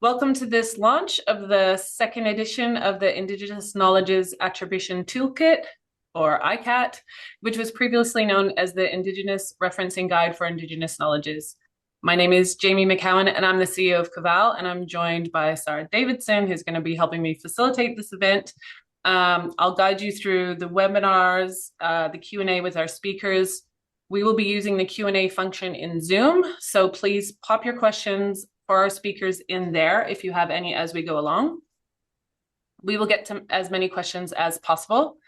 Welcome to this launch of the second edition of the Indigenous Knowledges Attribution Toolkit, or IKAT, which was previously known as the Indigenous Referencing Guide for Indigenous Knowledges. My name is Jamie McCowan, and I'm the CEO of CAVAL, and I'm joined by Sarah Davidson, who's going to be helping me facilitate this event. I'll guide you through the webinars, the Q&A with our speakers. We will be using the Q&A function in Zoom, so please pop your questions for our speakers in there if you have any as we go along. We will get to as many questions as possible.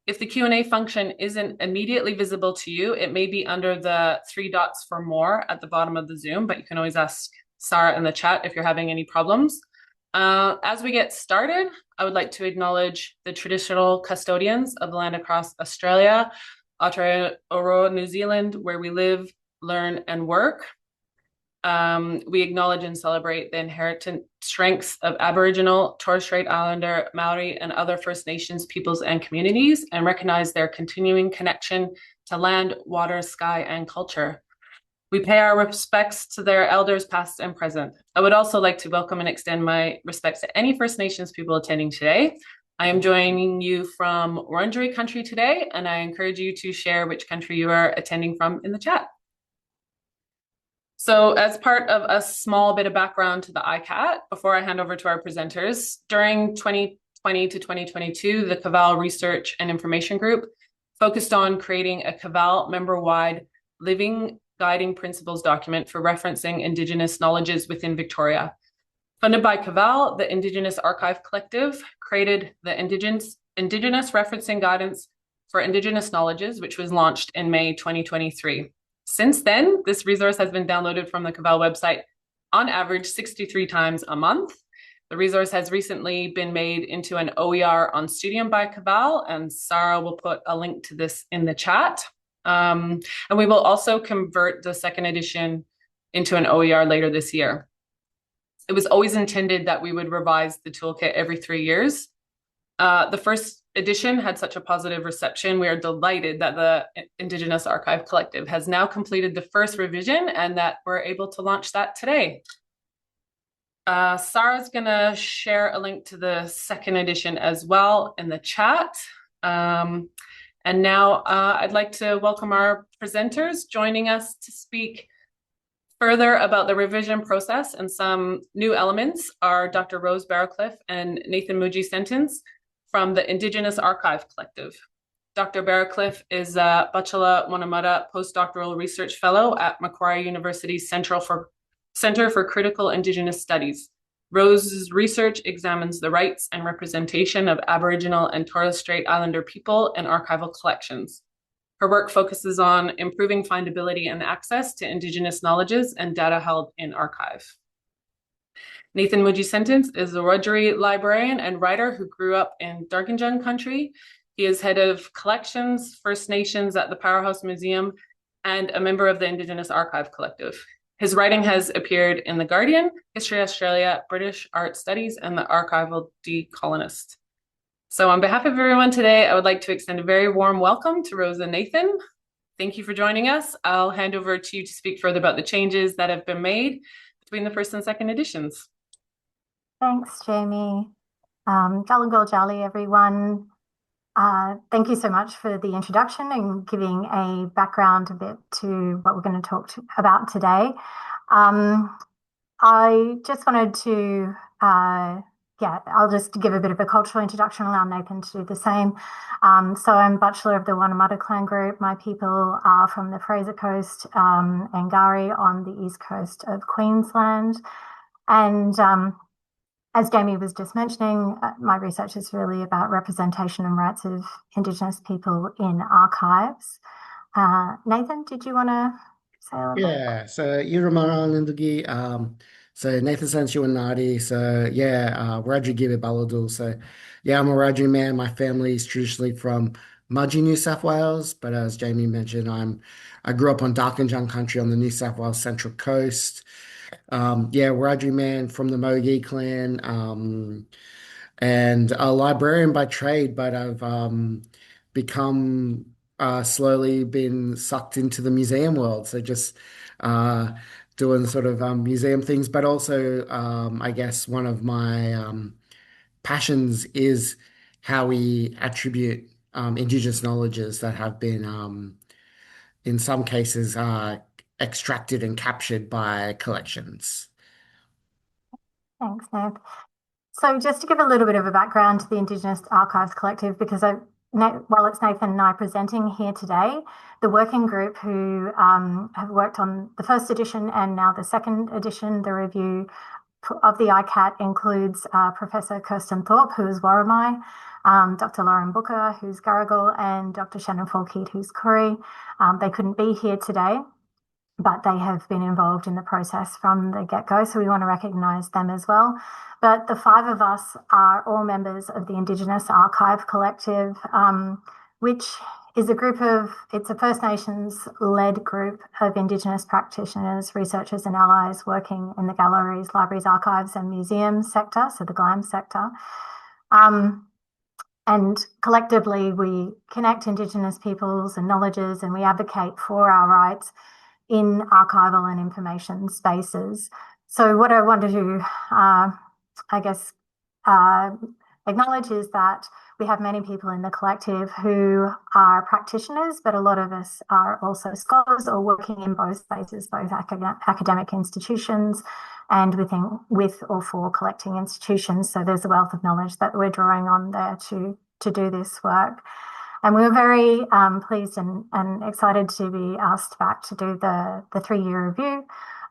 If the Q&A function isn't immediately visible to you, it may be under the 3 dots for more at the bottom of the Zoom, but you can always ask Sarah in the chat if you're having any problems. As we get started, I would like to acknowledge the traditional custodians of the land across Australia, Aotearoa, New Zealand, where we live, learn, and work. We acknowledge and celebrate the inherent strengths of Aboriginal, Torres Strait Islander, Maori, and other First Nations peoples and communities, and recognize their continuing connection to land, water, sky, and culture. We pay our respects to their elders, past and present. I would also like to welcome and extend my respects to any First Nations people attending today. I am joining you from Wiradjuri country today, and I encourage you to share which country you are attending from in the chat. So as part of a small bit of background to the IKAT, before I hand over to our presenters, during 2020 to 2022, the CAVAL Research and Information Group focused on creating a CAVAL member-wide living guiding principles document for referencing Indigenous knowledges within Victoria. Funded by CAVAL, the Indigenous Archives Collective created the Indigenous Referencing Guidance for Indigenous Knowledges, which was launched in May 2023. Since then, this resource has been downloaded from the CAVAL website on average 63 times a month. The resource has recently been made into an OER on Studium by CAVAL, and Sarah will put a link to this in the chat. And we will also convert the second edition into an OER later this year. It was always intended that we would revise the toolkit every 3 years. The first edition had such a positive reception. We are delighted that the Indigenous Archives Collective has now completed the first revision and that we're able to launch that today. Sarah's going to share a link to the second edition as well in the chat. And now I'd like to welcome our presenters joining us to speak further about the revision process and some new elements are Dr. Rose Barrowcliffe and Nathan Mudyi Sentance from the Indigenous Archives Collective. Dr. Barrowcliffe is a Butchulla Wanamata postdoctoral research fellow at Macquarie University's Centre for Critical Indigenous Studies. Rose's research examines the rights and representation of Aboriginal and Torres Strait Islander people in archival collections. Her work focuses on improving findability and access to Indigenous knowledges and data held in archive. Nathan Mudyi Sentance is a Wiradjuri librarian and writer who grew up in Darkinjung country. He is head of collections, First Nations at the Powerhouse Museum, and a member of the Indigenous Archives Collective. His writing has appeared in The Guardian, History Australia, British Art Studies, and the Archival Decolonist. So on behalf of everyone today, I would like to extend a very warm welcome to Rose and Nathan. Thank you for joining us. I'll hand over to you to speak further about the changes that have been made between the first and second editions. Thanks, Jamie. Galangol Jali, everyone. Thank you so much for the introduction and giving a background a bit to what we're going to talk about today. I just wanted to, I'll just give a bit of a cultural introduction, allow Nathan to do the same. So I'm Butchulla of the Wanamata clan group. My people are from the Fraser Coast, Ngari on the east coast of Queensland. And as Jamie was just mentioning, my research is really about representation and rights of Indigenous people in archives. Nathan, did you want to say a little bit? Yeah, so Yuramara Lindugi, so Nathan Sanchuanati, so yeah, Wiradjuri Gibi Baladul. So yeah, I'm a Wiradjuri man. My family is traditionally from Mudyi, New South Wales, but as Jamie mentioned, I grew up on Darkinjung country on the New South Wales Central Coast. Yeah, Wiradjuri man from the Mudyi clan, and a librarian by trade, but I've become slowly been sucked into the museum world. So just doing sort of museum things, but also I guess one of my passions is how we attribute Indigenous knowledges that have been, in some cases, extracted and captured by collections. Thanks, Nath. So just to give a little bit of a background to the Indigenous Archives Collective, because while it's Nathan and I presenting here today, the working group who have worked on the first edition and now the second edition, the review of the IKAT includes Professor Kirsten Thorpe, who is Warramai, Dr. Lauren Booker, who's Garigal, and Dr. Shannon Folkhead, who's Koori. They couldn't be here today, but they have been involved in the process from the get-go, so we want to recognise them as well. But the five of us are all members of the Indigenous Archive Collective, which is it's a First Nations-led group of Indigenous practitioners, researchers and allies working in the galleries, libraries, archives and museums sector, so the GLAM sector. And collectively, we connect Indigenous peoples and knowledges, and we advocate for our rights in archival and information spaces. So what I wanted to, acknowledge is that we have many people in the collective who are practitioners, but a lot of us are also scholars or working in both spaces, both academic institutions and with or for collecting institutions. So there's a wealth of knowledge that we're drawing on there to do this work. And we were very pleased and excited to be asked back to do the 3-year review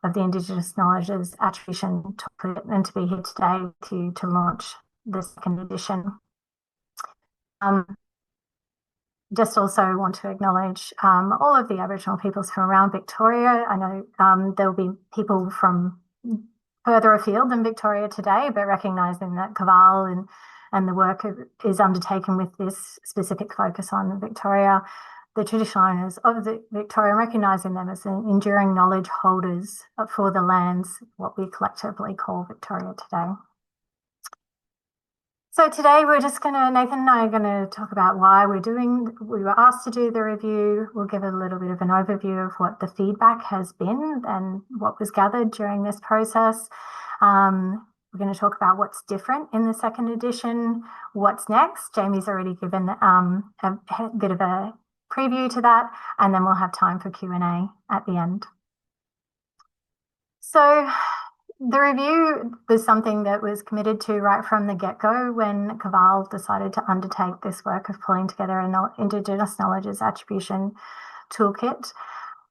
of the Indigenous Knowledges Attribution Toolkit and to be here today to launch the second edition. Just also want to acknowledge all of the Aboriginal peoples from around Victoria. I know there will be people from further afield than Victoria today, but recognising that CAVAL and the work is undertaken with this specific focus on Victoria, the traditional owners of Victoria, recognising them as enduring knowledge holders for the lands, what we collectively call Victoria today. So today Nathan and I are going to talk about why we were asked to do the review. We'll give a little bit of an overview of what the feedback has been and what was gathered during this process. We're going to talk about what's different in the second edition, what's next. Jamie's already given a bit of a preview to that, and then we'll have time for Q&A at the end. So the review was something that was committed to right from the get-go when CAVAL decided to undertake this work of pulling together an Indigenous Knowledges Attribution Toolkit.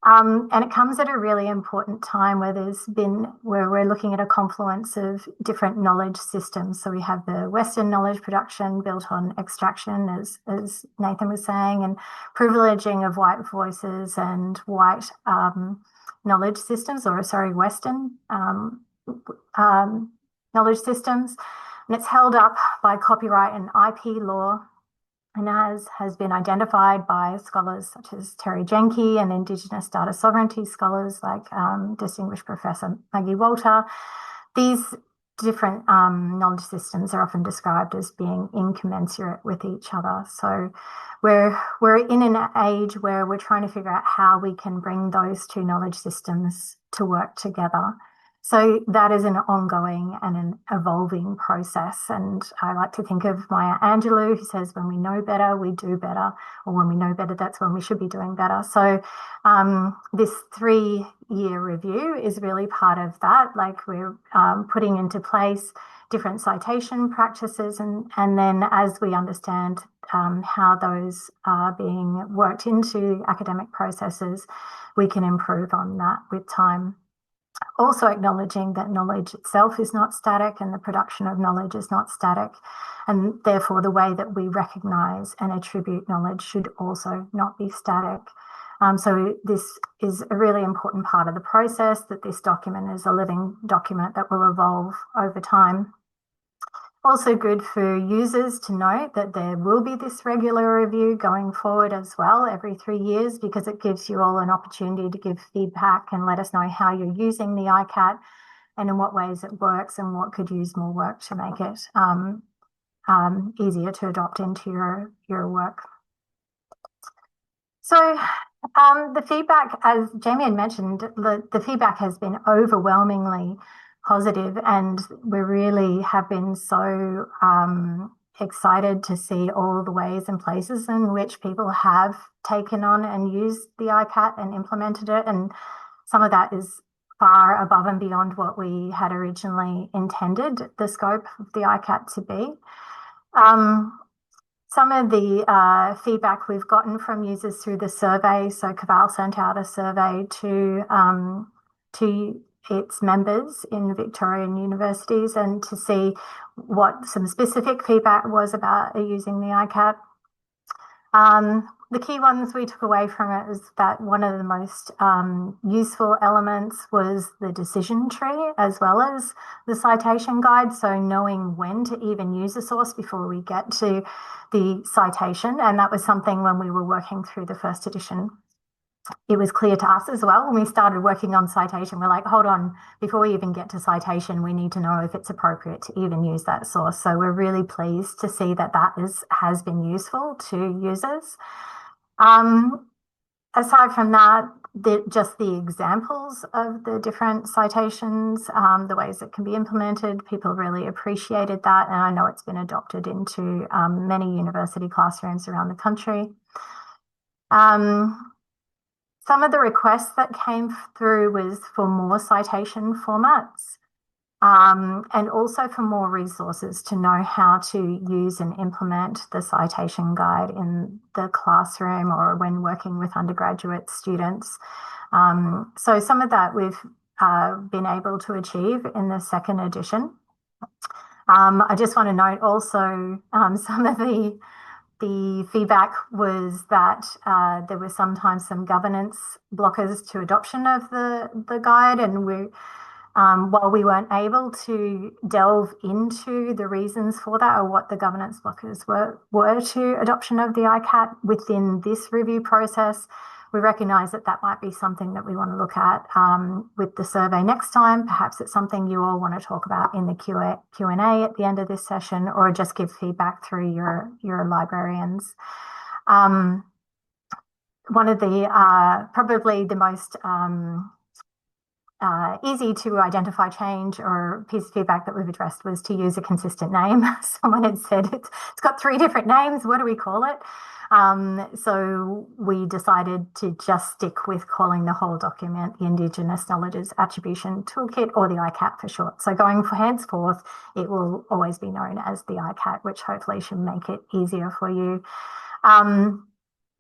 And it comes at a really important time where we're looking at a confluence of different knowledge systems. So we have the Western knowledge production built on extraction, as Nathan was saying, and privileging of white voices and white knowledge systems, Western knowledge systems. And it's held up by copyright and IP law, and as has been identified by scholars such as Terry Jenke and Indigenous data sovereignty scholars like distinguished Professor Maggie Walter, these different knowledge systems are often described as being incommensurate with each other. So we're in an age where we're trying to figure out how we can bring those two knowledge systems to work together. So that is an ongoing and an evolving process. And I like to think of Maya Angelou, who says, when we know better, we do better, or when we know better, that's when we should be doing better. So this 3-year review is really part of that. Like we're putting into place different citation practices. And then as we understand how those are being worked into academic processes, we can improve on that with time. Also acknowledging that knowledge itself is not static and the production of knowledge is not static, and therefore the way that we recognise and attribute knowledge should also not be static. So this is a really important part of the process, that this document is a living document that will evolve over time. Also good for users to note that there will be this regular review going forward as well every 3 years, because it gives you all an opportunity to give feedback and let us know how you're using the IKAT and in what ways it works and what could use more work to make it easier to adopt into your work. So The feedback, as Jamie had mentioned, the feedback has been overwhelmingly positive, and we really have been so excited to see all the ways and places in which people have taken on and used the IKAT and implemented it. And some of that is far above and beyond what we had originally intended the scope of the IKAT to be. Some of the feedback we've gotten from users through the survey, so CAVAL sent out a survey to its members in Victorian universities and to see what some specific feedback was about using the IKAT. The key ones we took away from it is that one of the most useful elements was the decision tree as well as the citation guide. So knowing when to even use a source before we get to the citation. And that was something when we were working through the first edition. It was clear to us as well when we started working on citation. We're like, hold on, before we even get to citation, we need to know if it's appropriate to even use that source. So we're really pleased to see that has been useful to users. Aside from that, just the examples of the different citations, the ways it can be implemented, people really appreciated that. And I know it's been adopted into many university classrooms around the country. Some of the requests that came through was for more citation formats. And also for more resources to know how to use and implement the citation guide in the classroom or when working with undergraduate students. So some of that we've been able to achieve in the second edition. I just want to note also some of the feedback was that there were sometimes some governance blockers to adoption of the guide, and while we weren't able to delve into the reasons for that or what the governance blockers were to adoption of the IKAT within this review process, we recognise that might be something that we want to look at with the survey next time. Perhaps it's something you all want to talk about in the Q&A at the end of this session, or just give feedback through your librarians. One of the probably the most easy to identify change or piece of feedback that we've addressed was to use a consistent name. Someone had said it's got 3 different names. What do we call it? So we decided to just stick with calling the whole document the Indigenous Knowledges Attribution Toolkit, or the IKAT for short. So going henceforth, it will always be known as the IKAT, which hopefully should make it easier for you.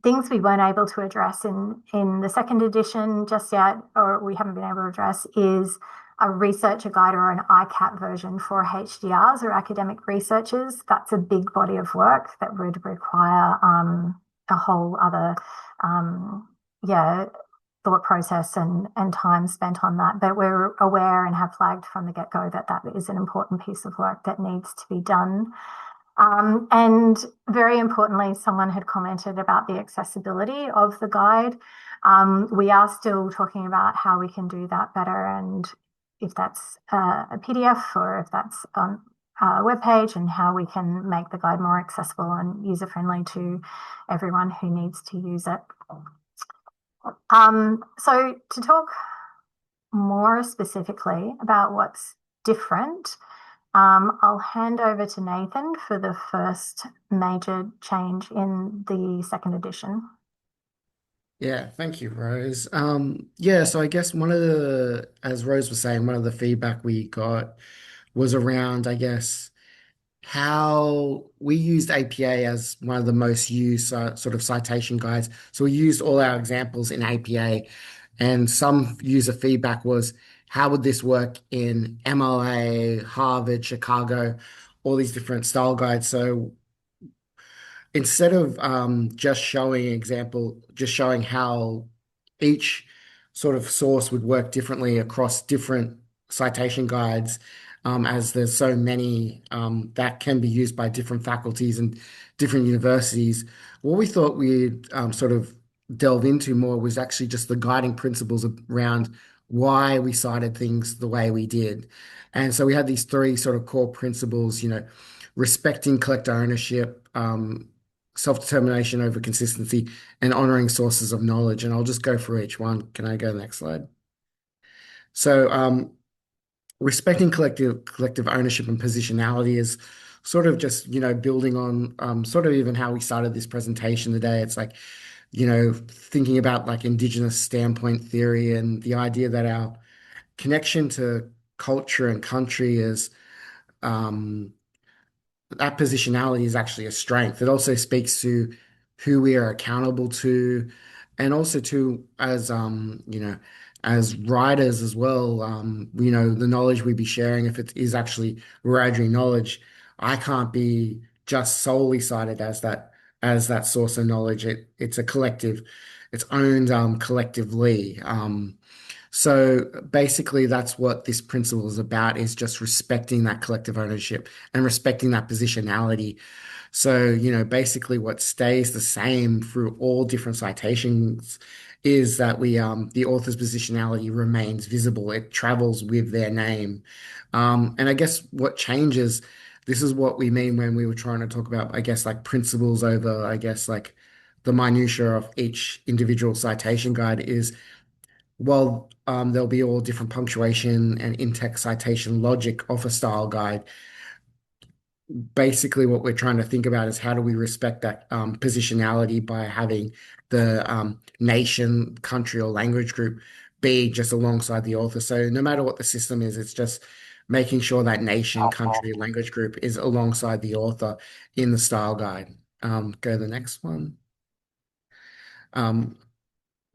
Things we weren't able to address in the second edition just yet, or we haven't been able to address, is a researcher guide or an IKAT version for HDRs or academic researchers. That's a big body of work that would require a whole other thought process and time spent on that. But we're aware and have flagged from the get-go that is an important piece of work that needs to be done. And very importantly, someone had commented about the accessibility of the guide. We are still talking about how we can do that better, and if that's a PDF or if that's a webpage, and how we can make the guide more accessible and user-friendly to everyone who needs to use it. So to talk more specifically about what's different, I'll hand over to Nathan for the first major change in the second edition. Yeah, thank you, Rose. So I guess as Rose was saying, one of the feedback we got was around, I guess, how we used APA as one of the most used sort of citation guides. So we used all our examples in APA, and some user feedback was, how would this work in MLA, Harvard, Chicago, all these different style guides? So instead of just showing how each sort of source would work differently across different citation guides, as there's so many that can be used by different faculties and different universities, what we thought we'd sort of delve into more was actually just the guiding principles around why we cited things the way we did. And so we had these 3 sort of core principles, respecting collector ownership, self-determination over consistency, and honoring sources of knowledge. And I'll just go through each one. Can I go to the next slide? So, respecting collective ownership and positionality is sort of just, building on sort of even how we started this presentation today. It's like, thinking about like Indigenous standpoint theory and the idea that our connection to culture and country is um, that positionality is actually a strength. It also speaks to who we are accountable to, and also to as writers as well. The knowledge we be sharing, if it is actually Wiradjuri knowledge, I can't be just solely cited as that source of knowledge. It's a collective, it's owned collectively. So basically, that's what this principle is about, is just respecting that collective ownership and respecting that positionality. So, basically what stays the same through all different citations is that the author's positionality remains visible. It travels with their name. And I guess what changes, this is what we mean when we were trying to talk about, I guess, like principles over, I guess, like the minutiae of each individual citation guide is, well, there'll be all different punctuation and in-text citation logic of a style guide. Basically, what we're trying to think about is how do we respect that positionality by having the nation, country, or language group be just alongside the author. So no matter what the system is, it's just making sure that nation, country, language group is alongside the author in the style guide. Go to the next one. Um,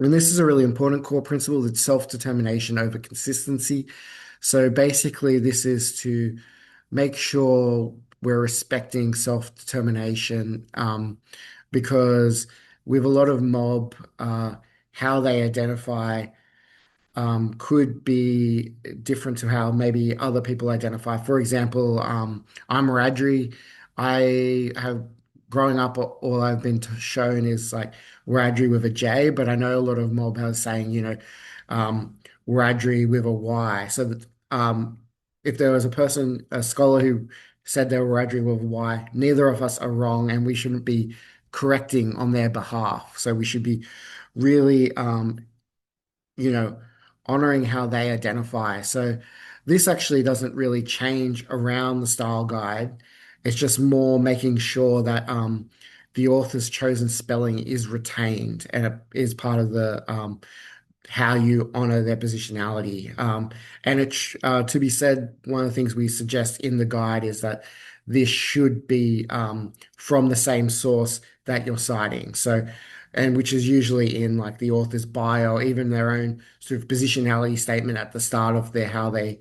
And this is a really important core principle. It's self-determination over consistency. So basically, this is to make sure we're respecting self-determination, because with a lot of mob, how they identify could be different to how maybe other people identify. For example, I'm Wiradjuri. I have growing up, all I've been shown is like Wiradjuri with a J, but I know a lot of mob are saying, Wiradjuri with a Y. So that if there was a scholar who said they were Wiradjuri with a Y, neither of us are wrong, and we shouldn't be correcting on their behalf. So we should be really you know, honoring how they identify. So this actually doesn't really change around the style guide. It's just more making sure that the author's chosen spelling is retained and it is part of the how you honor their positionality. And to be said, one of the things we suggest in the guide is that this should be from the same source that you're citing. So, and which is usually in like the author's bio, or even their own sort of positionality statement at the start of their how they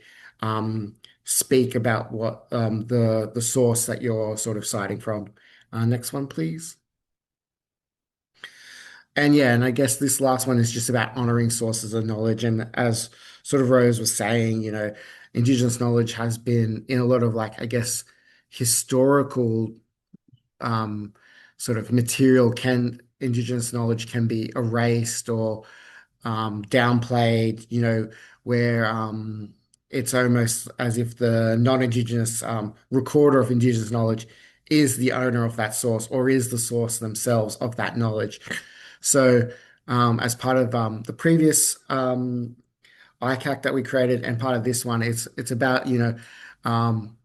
speak about what the source that you're sort of citing from. Next one, please. And yeah, and I guess this last one is just about honoring sources of knowledge. And as sort of Rose was saying, Indigenous knowledge has been in a lot of like, I guess, historical sort of material. Indigenous knowledge can be erased or downplayed, where it's almost as if the non-Indigenous recorder of Indigenous knowledge is the owner of that source or is the source themselves of that knowledge. So, as part of the previous IKAT that we created and part of this one, it's about,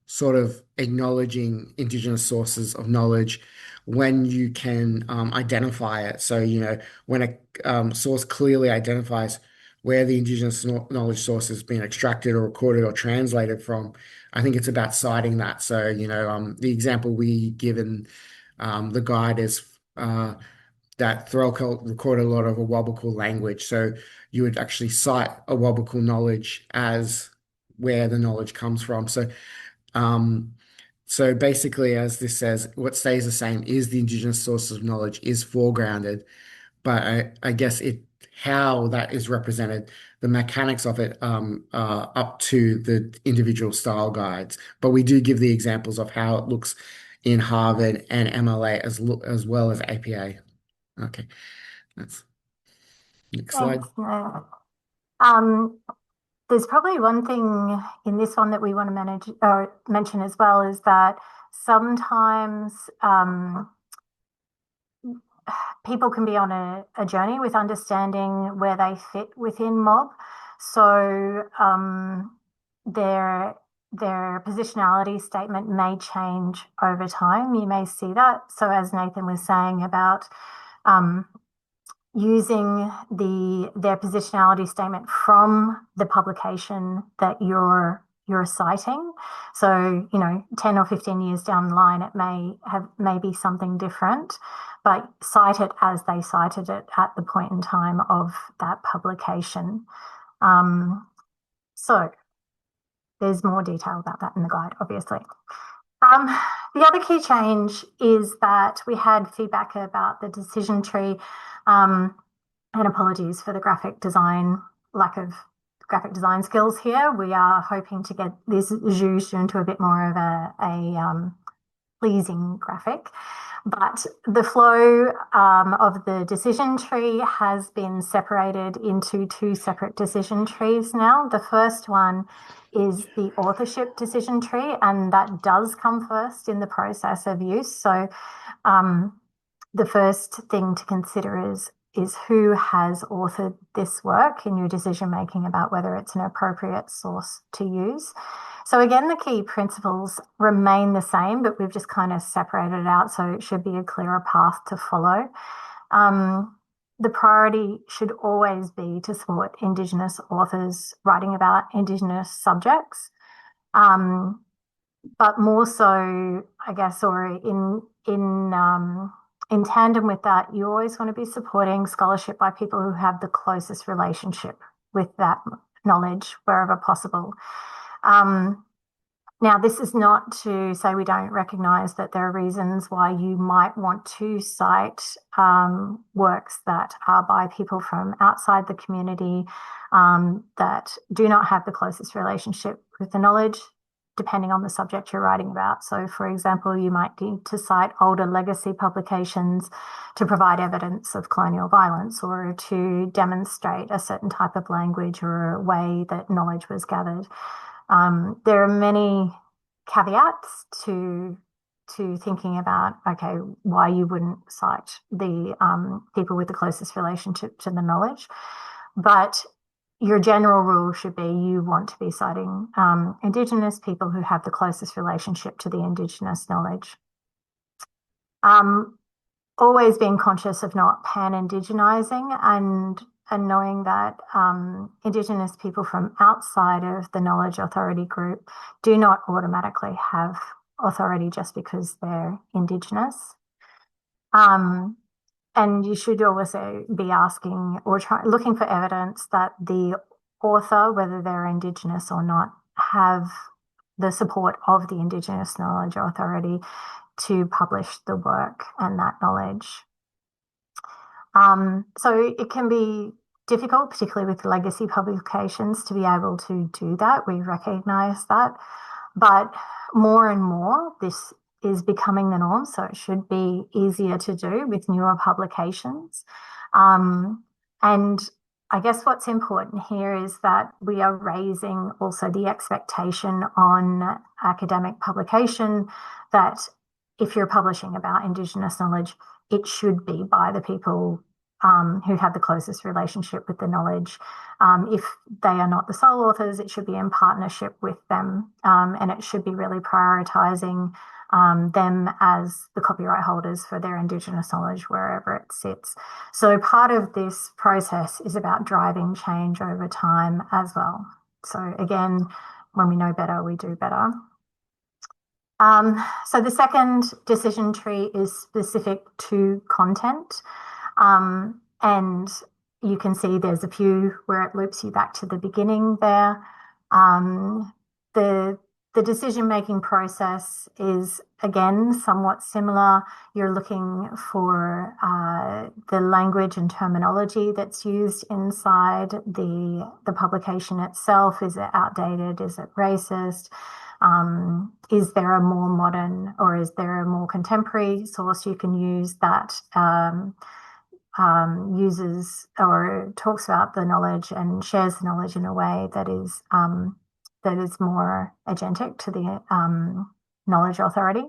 sort of acknowledging Indigenous sources of knowledge when you can identify it. So, when a source clearly identifies where the Indigenous knowledge source has been extracted or recorded or translated from, I think it's about citing that. So, the example we give in the guide is that Threlkel recorded a lot of Awabakal language. So you would actually cite Awabakal knowledge as where the knowledge comes from. Um, so basically, as this says, what stays the same is the Indigenous sources of knowledge is foregrounded, but I guess how that is represented, the mechanics of it are up to the individual style guides. But we do give the examples of how it looks in Harvard and MLA as well as APA. Okay, that's next slide. Thanks, Nick. There's probably one thing in this one that we want to mention as well is that sometimes people can be on a journey with understanding where they fit within mob. So their positionality statement may change over time. You may see that. So as Nathan was saying about using their positionality statement from the publication that you're citing. So, 10 or 15 years down the line, it may be something different, but cite it as they cited it at the point in time of that publication. So there's more detail about that in the guide, obviously. The other key change is that we had feedback about the decision tree, and apologies for the lack of graphic design skills here. We are hoping to get this zhuzhed into a bit more of a pleasing graphic. But the flow of the decision tree has been separated into two separate decision trees now. The first one is the authorship decision tree, and that does come first in the process of use. So the first thing to consider is who has authored this work in your decision making about whether it's an appropriate source to use. So again, the key principles remain the same, but we've just kind of separated it out, so it should be a clearer path to follow. The priority should always be to support Indigenous authors writing about Indigenous subjects, but more so, I guess, or in tandem with that, you always want to be supporting scholarship by people who have the closest relationship with that knowledge wherever possible. Now, this is not to say we don't recognise that there are reasons why you might want to cite works that are by people from outside the community that do not have the closest relationship with the knowledge, depending on the subject you're writing about. So, for example, you might need to cite older legacy publications to provide evidence of colonial violence or to demonstrate a certain type of language or a way that knowledge was gathered. There are many caveats to thinking about, okay, why you wouldn't cite the people with the closest relationship to the knowledge. But your general rule should be you want to be citing Indigenous people who have the closest relationship to the Indigenous knowledge. Always being conscious of not pan-Indigenising and knowing that Indigenous people from outside of the knowledge authority group do not automatically have authority just because they're Indigenous. And you should also be asking or looking for evidence that the author, whether they're Indigenous or not, have the support of the Indigenous Knowledge Authority to publish the work and that knowledge. So it can be difficult, particularly with legacy publications, to be able to do that. We recognise that. But more and more, this is becoming the norm, so it should be easier to do with newer publications. And I guess what's important here is that we are raising also the expectation on academic publication that if you're publishing about Indigenous knowledge, it should be by the people who have the closest relationship with the knowledge. If they are not the sole authors, it should be in partnership with them, and it should be really prioritising them as the copyright holders for their Indigenous knowledge wherever it sits. So part of this process is about driving change over time as well. So again, when we know better, we do better. So the second decision tree is specific to content. And you can see there's a few where it loops you back to the beginning there. The decision-making process is, again, somewhat similar. You're looking for the language and terminology that's used inside the publication itself. Is it outdated? Is it racist? Is there a more modern or is there a more contemporary source you can use that uses or talks about the knowledge and shares the knowledge in a way that is more agentic to the knowledge authority?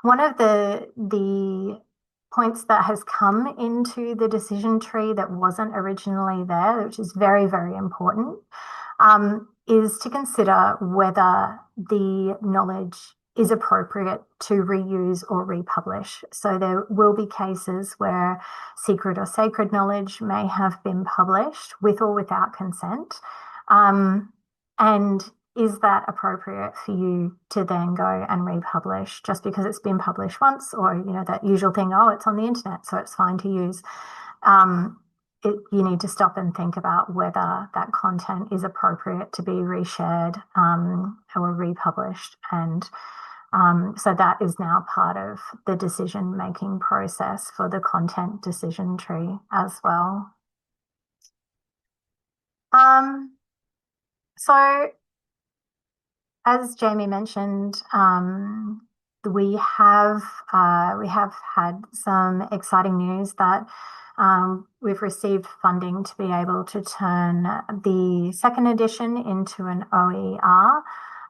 One of the points that has come into the decision tree that wasn't originally there, which is very, very important, is to consider whether the knowledge is appropriate to reuse or republish. So there will be cases where secret or sacred knowledge may have been published with or without consent. And is that appropriate for you to then go and republish just because it's been published once, or, you know, that usual thing, oh, it's on the internet, so it's fine to use. You need to stop and think about whether that content is appropriate to be reshared or republished. And so that is now part of the decision-making process for the content decision tree as well. So as Jamie mentioned, we have had some exciting news that we've received funding to be able to turn the second edition into an OER,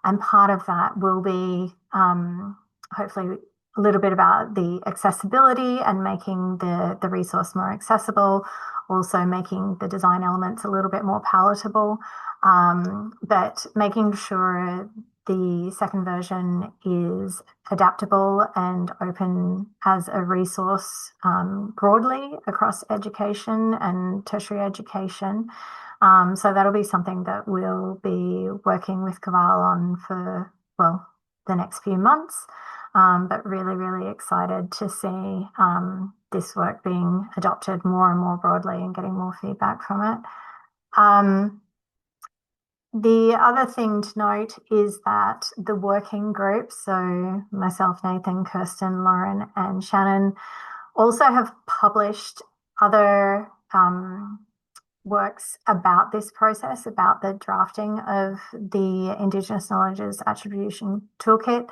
and part of that will be hopefully a little bit about the accessibility and making the resource more accessible, also making the design elements a little bit more palatable, but making sure the second version is adaptable and open as a resource broadly across education and tertiary education. So that'll be something that we'll be working with CAVAL on for, well, the next few months, but really, really excited to see this work being adopted more and more broadly and getting more feedback from it. The other thing to note is that the working group, so myself, Nathan, Kirsten, Lauren, and Shannon, also have published other works about this process, about the drafting of the Indigenous Knowledges Attribution Toolkit.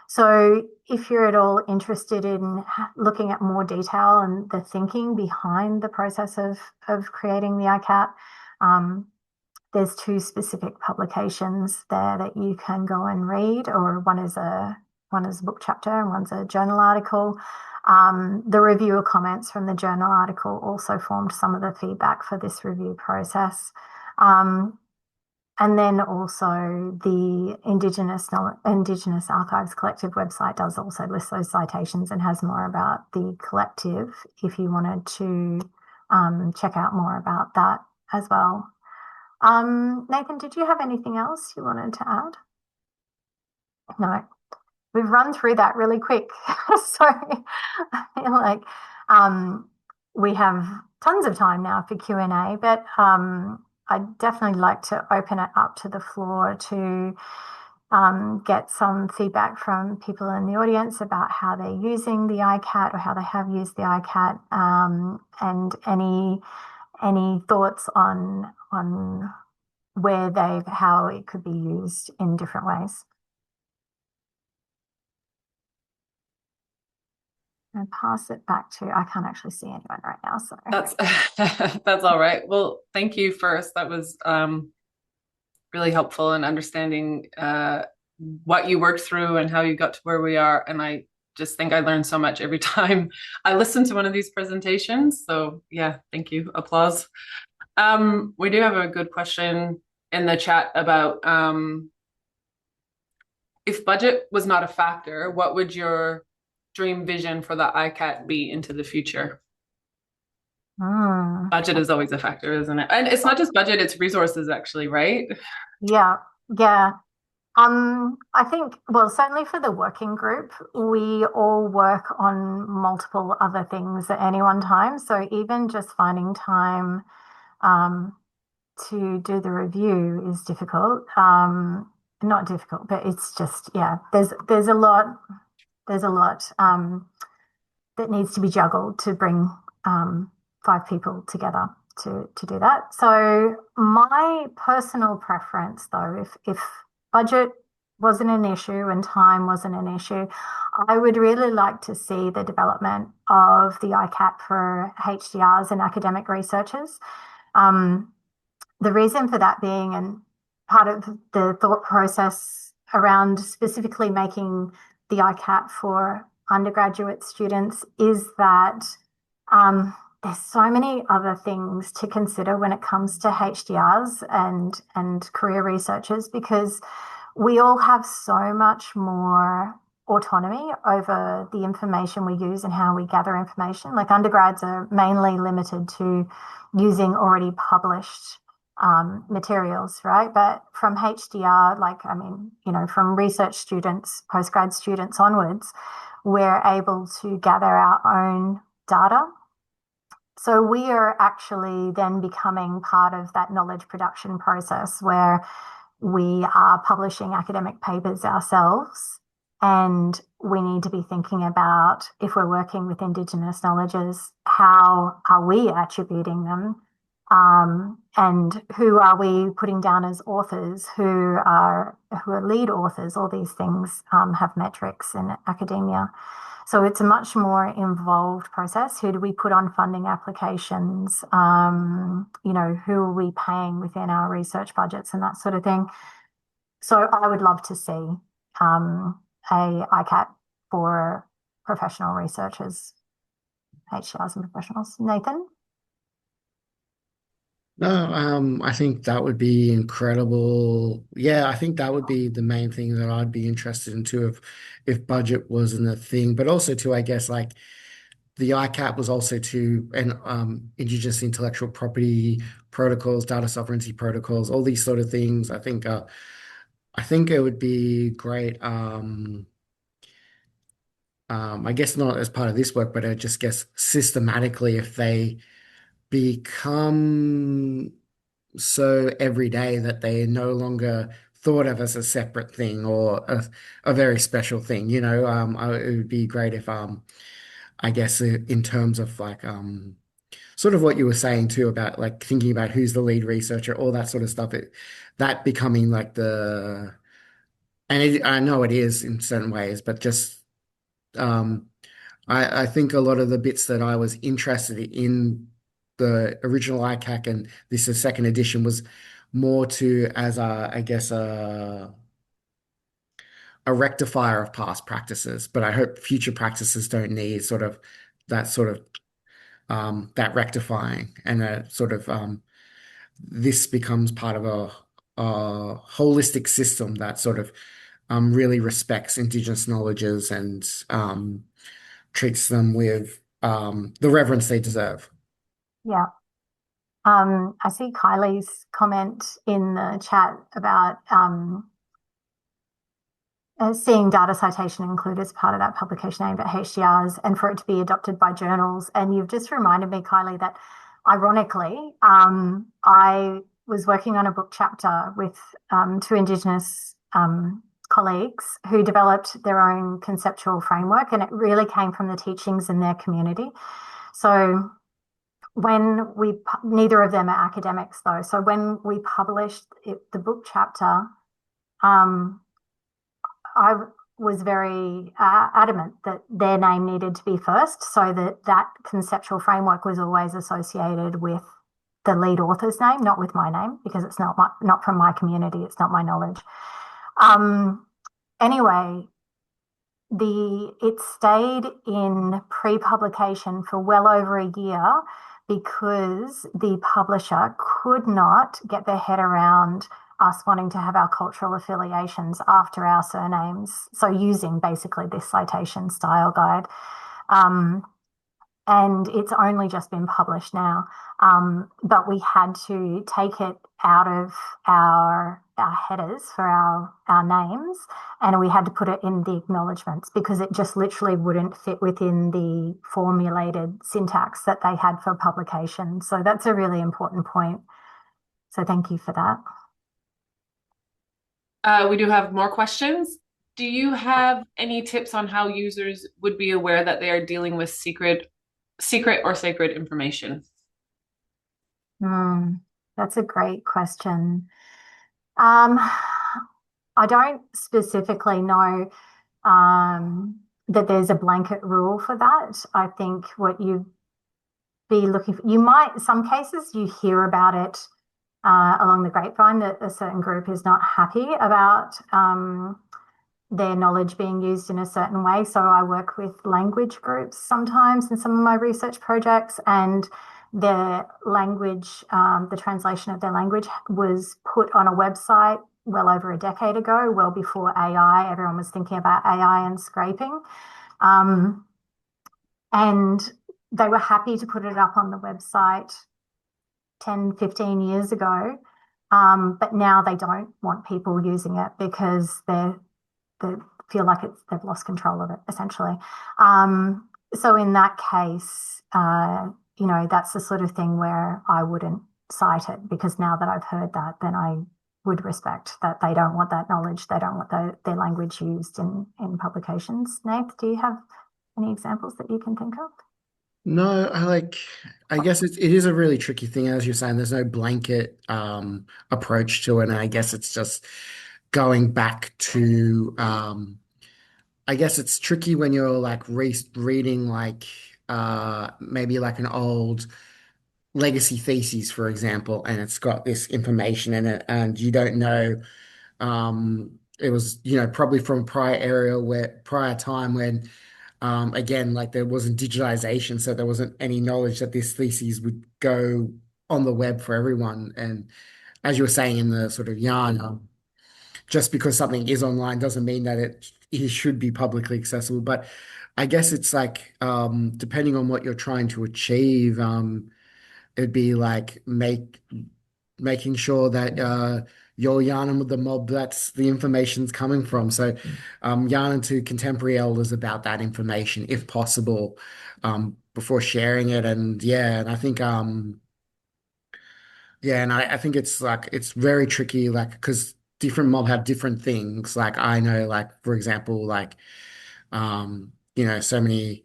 So if you're at all interested in looking at more detail and the thinking behind the process of creating the IKAT, there's two specific publications there that you can go and read, or one is a book chapter and one's a journal article. The reviewer comments from the journal article also formed some of the feedback for this review process. And then also the Indigenous Archives Collective website does also list those citations and has more about the collective if you wanted to check out more about that as well. Nathan, did you have anything else you wanted to add? No, we've run through that really quick. So I feel like we have tons of time now for Q&A, but I'd definitely like to open it up to the floor to get some feedback from people in the audience about how they're using the IKAT or how they have used the IKAT, and any thoughts on how it could be used in different ways. And pass it back to, I can't actually see anyone right now, so that's all right. Well, thank you first. That was really helpful in understanding what you worked through and how you got to where we are. And I just think I learned so much every time I listen to one of these presentations. So yeah, thank you. Applause. We do have a good question in the chat about if budget was not a factor, what would your dream vision for the IKAT be into the future? Budget is always a factor, isn't it? And it's not just budget, it's resources actually, right? Yeah. I think, well, certainly for the working group, we all work on multiple other things at any one time. So even just finding time to do the review is difficult. Not difficult, but it's just, yeah, there's a lot that needs to be juggled to bring 5 people together to do that. So my personal preference, though, if budget wasn't an issue and time wasn't an issue, I would really like to see the development of the IKAT for HDRs and academic researchers. The reason for that being, and part of the thought process around specifically making the IKAT for undergraduate students is that there's so many other things to consider when it comes to HDRs and career researchers, because we all have so much more autonomy over the information we use and how we gather information. Like undergrads are mainly limited to using already published materials, right? But from HDR, like, I mean, you know, from research students, postgrad students onwards, we're able to gather our own data. So we are actually then becoming part of that knowledge production process where we are publishing academic papers ourselves, and we need to be thinking about, if we're working with Indigenous knowledges, how are we attributing them? And who are we putting down as authors, who are lead authors? All these things have metrics in academia. So it's a much more involved process. Who do we put on funding applications? You know, who are we paying within our research budgets and that sort of thing. So I would love to see a IKAT for professional researchers, HCRs and professionals. Nathan? No, I think that would be incredible. Yeah, I think that would be the main thing that I'd be interested in too, if budget wasn't a thing. But also too, I guess like the ICAP was also to and Indigenous intellectual property protocols, data sovereignty protocols, all these sort of things. I think it would be great. I guess not as part of this work, but I just guess systematically if they become so everyday that they are no longer thought of as a separate thing or a very special thing. You know, it would be great if I guess in terms of like sort of what you were saying too about like thinking about who's the lead researcher, all that sort of stuff, that becoming like I know it is in certain ways, but just um I think a lot of the bits that I was interested in the original ICAC and this is second edition was more to as I guess a rectifier of past practices, but I hope future practices don't need sort of that rectifying and a sort of this becomes part of a holistic system that sort of really respects Indigenous knowledges and treats them with the reverence they deserve. Yeah. I see Kylie's comment in the chat about seeing data citation included as part of that publication aimed at HDRs and for it to be adopted by journals. And you've just reminded me, Kylie, that ironically, I was working on a book chapter with two Indigenous colleagues who developed their own conceptual framework, and it really came from the teachings in their community. So when neither of them are academics though, so when we published the book chapter, I was very adamant that their name needed to be first, so that conceptual framework was always associated with the lead author's name, not with my name, because it's not from my community, it's not my knowledge. Anyway, it stayed in pre-publication for well over a year because the publisher could not get their head around us wanting to have our cultural affiliations after our surnames. So using basically this citation style guide. And it's only just been published now. But we had to take it out of our headers for our names, and we had to put it in the acknowledgements because it just literally wouldn't fit within the formulated syntax that they had for publication. So that's a really important point. So thank you for that. We do have more questions. Do you have any tips on how users would be aware that they are dealing with secret or sacred information? That's a great question. I don't specifically know that there's a blanket rule for that. I think what you'd be looking for, some cases you hear about it along the grapevine that a certain group is not happy about their knowledge being used in a certain way. So I work with language groups sometimes in some of my research projects, and their language, the translation of their language was put on a website well over a decade ago, well before AI. Everyone was thinking about AI and scraping. And they were happy to put it up on the website 10, 15 years ago. But now they don't want people using it because they feel like they've lost control of it, essentially. So in that case, that's the sort of thing where I wouldn't cite it, because now that I've heard that, then I would respect that they don't want that knowledge. They don't want their language used in publications. Nath, do you have any examples that you can think of? No, I guess it is a really tricky thing, as you're saying. There's no blanket approach to it, and I guess it's just going back to I guess it's tricky when you're like reading like maybe like an old legacy thesis, for example, and it's got this information in it, and you don't know it was, probably from a prior time when again, like there wasn't digitization, so there wasn't any knowledge that this thesis would go on the web for everyone. And as you were saying in the sort of yarn, just because something is online doesn't mean that it should be publicly accessible. But I guess it's like depending on what you're trying to achieve, it'd be like making sure that you're yarning with the mob that's the information's coming from. So yarning to contemporary elders about that information, if possible, before sharing it. And yeah, and I think I think it's like it's very tricky, like because different mob have different things. Like I know, like for example, like so many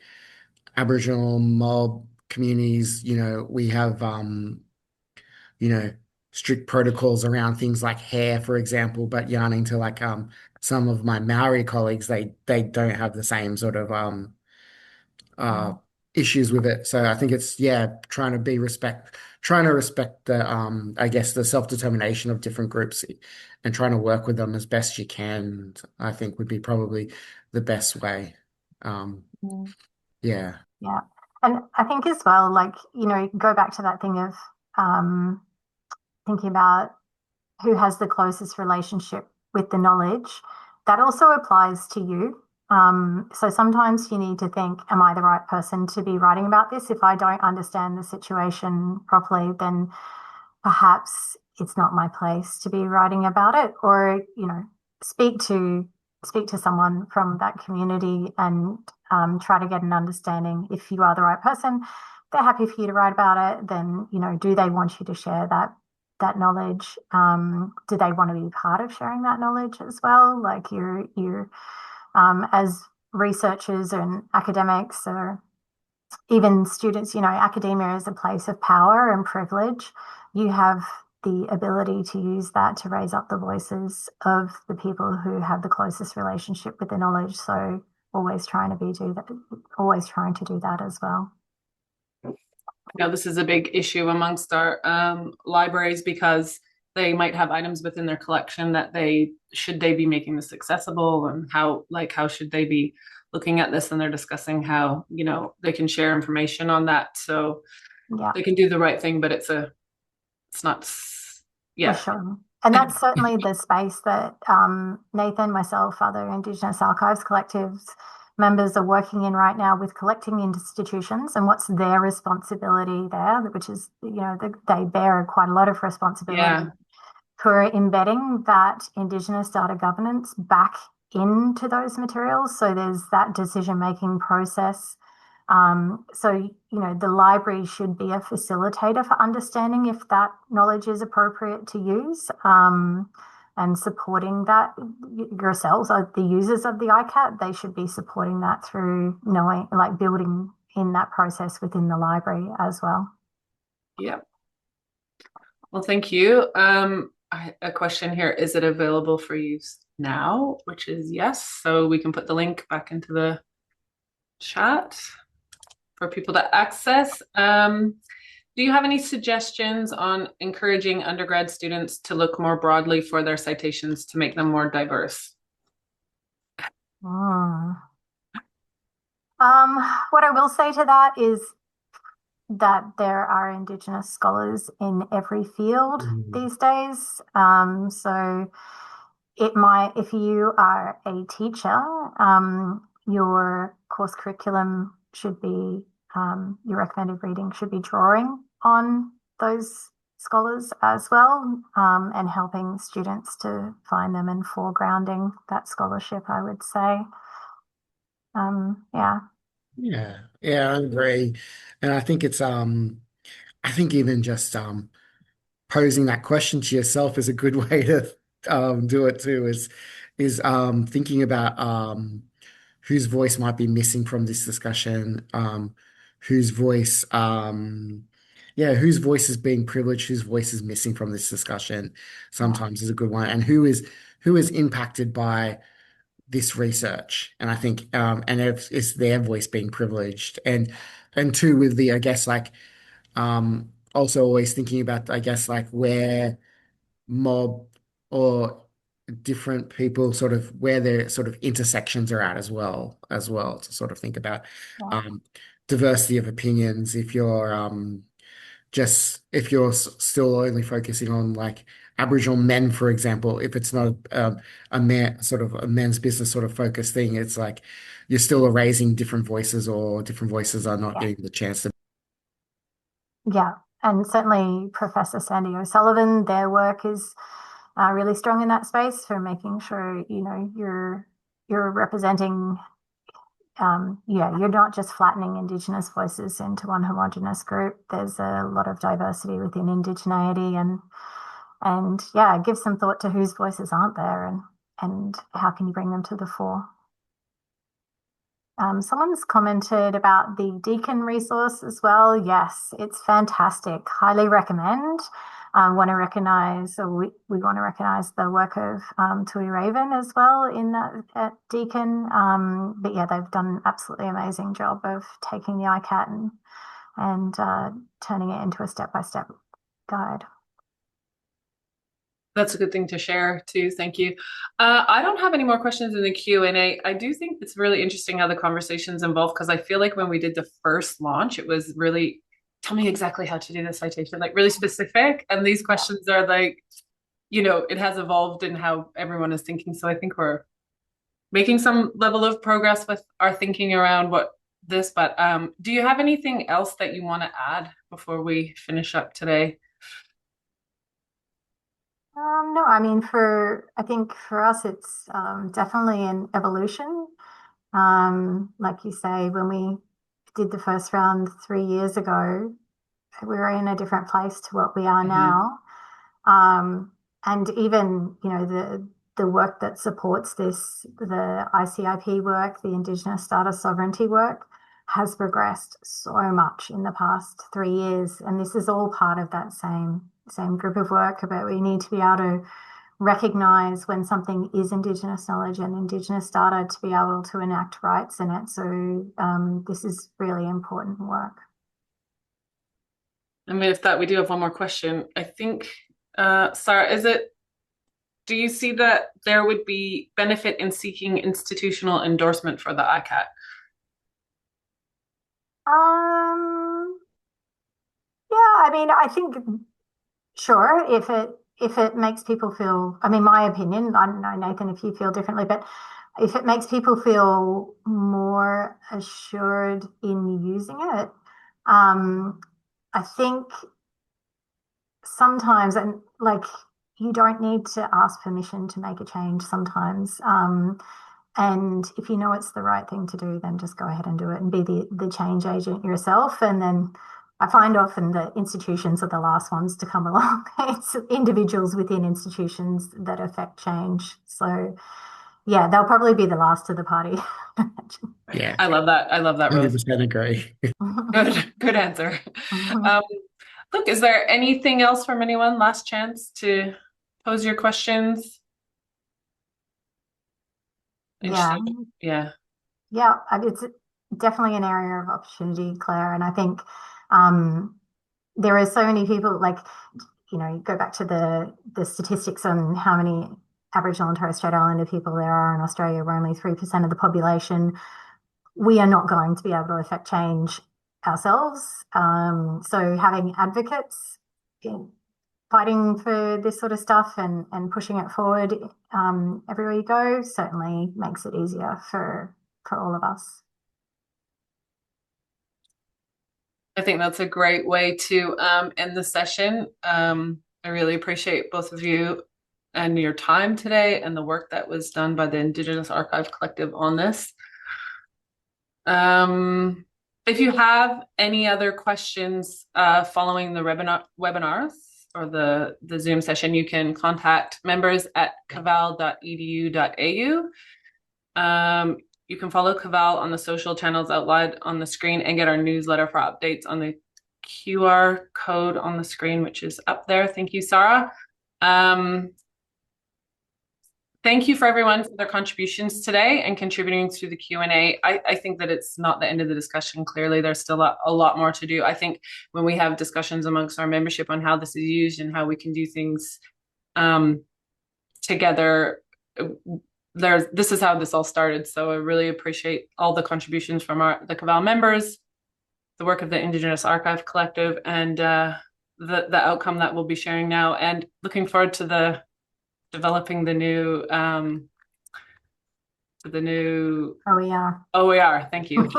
Aboriginal mob communities, we have you know, strict protocols around things like hair, for example, but yarning to like some of my Maori colleagues, they don't have the same sort of uh issues with it. So I think it's trying to respect the I guess the self-determination of different groups and trying to work with them as best you can, I think would be probably the best way. Um Mm. yeah. Yeah. And I think as well, like, go back to that thing of thinking about who has the closest relationship with the knowledge. That also applies to you. So sometimes you need to think, am I the right person to be writing about this? If I don't understand the situation properly, then perhaps it's not my place to be writing about it. Or, speak to someone from that community and try to get an understanding. If you are the right person, they're happy for you to write about it, then, do they want you to share that knowledge? Do they want to be part of sharing that knowledge as well? Like you're as researchers and academics, or even students, academia is a place of power and privilege. You have the ability to use that to raise up the voices of the people who have the closest relationship with the knowledge. So always trying to do that as well. This is a big issue amongst our libraries, because they might have items within their collection that should they be making this accessible, and how should they be looking at this, and they're discussing how they can share information on that, so they can do the right thing, but it's not. For sure. And that's certainly the space that Nathan, myself, other Indigenous Archives Collectives members are working in right now, with collecting institutions and what's their responsibility there, which is, they bear quite a lot of responsibility for embedding that Indigenous data governance back into those materials. So there's that decision-making process. So, the library should be a facilitator for understanding if that knowledge is appropriate to use, and supporting that yourselves, the users of the IKAT, they should be supporting that through knowing, like building in that process within the library as well. Yeah. Well, thank you. A question here, is it available for use now? Which is yes. So we can put the link back into the chat for people to access. Do you have any suggestions on encouraging undergrad students to look more broadly for their citations to make them more diverse? Mm. What I will say to that is that there are Indigenous scholars in every field Mm. these days. So it might, if you are a teacher, your course curriculum should be, your recommended reading should be drawing on those scholars as well, and helping students to find them and foregrounding that scholarship, I would say. Yeah. Yeah, I agree. And I think it's I think even just posing that question to yourself is a good way to do it too, is thinking about whose voice might be missing from this discussion, whose voice yeah, whose voice is being privileged, whose voice is missing from this discussion sometimes is a good one, and who is impacted by this research. And I think and it's their voice being privileged, and two, with the, I guess, like also always thinking about, I guess, like where mob or different people sort of, where their sort of intersections are at as well to sort of think about Yeah. um diversity of opinions. If you're still only focusing on like Aboriginal men, for example, if it's not a man, sort of a men's business sort of focused thing, it's like you're still erasing different voices, or different voices are not Yeah. getting the chance to. Yeah. And certainly Professor Sandy O'Sullivan, their work is really strong in that space for making sure, you're representing, yeah, you're not just flattening Indigenous voices into one homogenous group. There's a lot of diversity within indigeneity, and yeah, give some thought to whose voices aren't there, and how can you bring them to the fore. Someone's commented about the Deakin resource as well. Yes, it's fantastic. Highly recommend. Want to recognize, or we want to recognize the work of Tui Raven as well in that at Deakin. But yeah, they've done an absolutely amazing job of taking the IKAT and turning it into a step-by-step guide. That's a good thing to share too. Thank you. I don't have any more questions in the Q&A. I do think it's really interesting how the conversation's involved, because I feel like when we did the first launch, it was really, tell me exactly how to do the citation, like really specific. And these questions are like, it has evolved in how everyone is thinking. So I think we're making some level of progress with our thinking around but do you have anything else that you want to add before we finish up today? No, I mean, I think for us, it's definitely an evolution. Like you say, when we did the first round 3 years ago, we were in a different place to what we are Mhm. now. And even, the work that supports this, the ICIP work, the Indigenous Data Sovereignty work, has progressed so much in the past 3 years. And this is all part of that same group of work. But we need to be able to recognize when something is Indigenous knowledge and Indigenous data to be able to enact rights in it. So this is really important work. And with that, we do have one more question. I think, Sarah, do you see that there would be benefit in seeking institutional endorsement for the IKAT? Um, yeah, I mean, I think sure, if it makes people feel, I mean, my opinion, I don't know, Nathan, if you feel differently, but if it makes people feel more assured in using it, I think sometimes, and like, you don't need to ask permission to make a change sometimes. And if you know it's the right thing to do, then just go ahead and do it and be the change agent yourself. And then I find often that institutions are the last ones to come along. It's individuals within institutions that affect change. So yeah, they'll probably be the last to the party. Yeah, I love that. I love that, Rose. 100% agree. Good answer. Um, look, is there anything else from anyone? Last chance to pose your questions. Yeah. Yeah. Yeah, it's definitely an area of opportunity, Claire. And I think um, there are so many people, like, you go back to the statistics on how many Aboriginal and Torres Strait Islander people there are in Australia. We're only 3% of the population. We are not going to be able to affect change ourselves. So having advocates fighting for this sort of stuff and pushing it forward everywhere you go certainly makes it easier for all of us. I think that's a great way to end the session. I really appreciate both of you and your time today and the work that was done by the Indigenous Archives Collective on this. If you have any other questions following the webinars or the Zoom session, you can contact members at caval.edu.au. You can follow CAVAL on the social channels outlined on the screen and get our newsletter for updates on the QR code on the screen, which is up there. Thank you, Sarah. Thank you for everyone for their contributions today and contributing to the Q&A. I think that it's not the end of the discussion. Clearly, there's still a lot more to do. I think when we have discussions amongst our membership on how this is used and how we can do things together, this is how this all started. So I really appreciate all the contributions from the CAVAL members, the work of the Indigenous Archive Collective, and the outcome that we'll be sharing now, and looking forward to developing the new OER. Thank you.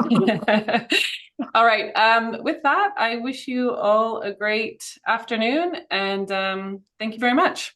All right. With that, I wish you all a great afternoon, and thank you very much.